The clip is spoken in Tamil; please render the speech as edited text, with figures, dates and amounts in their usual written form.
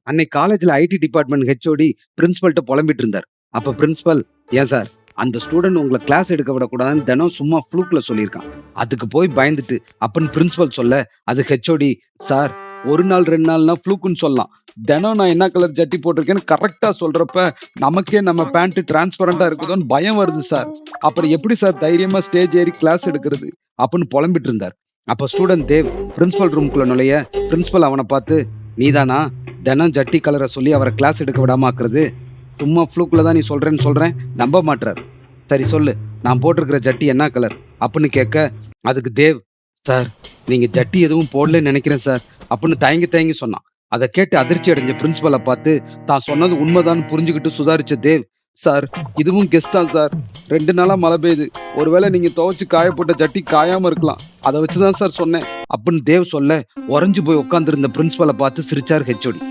அன்னைக்கு காலேஜ்ல ஐடி டிபார்ட்மெண்ட் ஹெச்ஓடி பிரின்சிபல்ட்ட புலம்பிட்டு இருந்தார். அப்ப பிரின்சிபல், ஏன் சார், அந்த ஸ்டூடெண்ட் உங்களை கிளாஸ் எடுக்க விடக்கூடாதுன்னு தினம் சும்மா ஃப்ளூக்ல சொல்லியிருக்கான், அதுக்கு போய் பயந்துட்டு அப்பன்னு பிரின்சிபல் சொல்ல, அது ஹெச்ஓடி, சார், ஒரு நாள் 2 நாள்னா ஃப்ளூக்குன்னு சொல்லலாம், தினம் நான் என்ன கலர் ஜட்டி போட்டிருக்கேன்னு கரெக்டா சொல்றப்ப நமக்கே நம்ம பேண்ட் டிரான்ஸ்பரண்டா இருக்குதோன்னு பயம் வருது சார். அப்புறம் எப்படி சார் தைரியமா ஸ்டேஜ் ஏறி கிளாஸ் எடுக்கிறது அப்படின்னு புலம்பிட்டு இருந்தார். அப்ப ஸ்டூடெண்ட் தேவ் பிரின்சிபல் ரூம்குள்ள நுழைய, பிரின்சிபல் அவனை பார்த்து, நீதானா தினம் ஜட்டி கலரை சொல்லி அவரை கிளாஸ் எடுக்க விடாம ஆக்குறது? சும்மா ஃப்ளூக்ல தான் நீ சொல்றேன்னு சொல்றேன், நம்ப மாட்டார். சரி சொல்லு, நான் போட்டிருக்கிற ஜட்டி என்ன கலர் அப்படின்னு கேட்க, அதுக்கு தேவ், சார், நீங்க ஜட்டி எதுவும் போடலன்னு நினைக்கிறேன் சார் அப்படின்னு தயங்கி தயங்கி சொன்னான். அதை கேட்டு அதிர்ச்சி அடைஞ்ச பிரின்சிபலை பார்த்து தான் சொன்னது உண்மைதான் புரிஞ்சுக்கிட்டு சுதாரிச்ச தேவ், சார், இதுவும் கெஸ்ட் தான் சார், 2 நாளா மழை பெய்யுது, ஒருவேளை நீங்க துவைச்சு காயப்போட்ட ஜட்டி காயாம இருக்கலாம், அதை வச்சுதான் சார் சொன்னேன் அப்படின்னு தேவ் சொல்ல, உறைஞ்சு போய் உட்கார்ந்து இருந்த பிரின்சிபலை பார்த்து சிரிச்சார் ஹெச்ஓடி.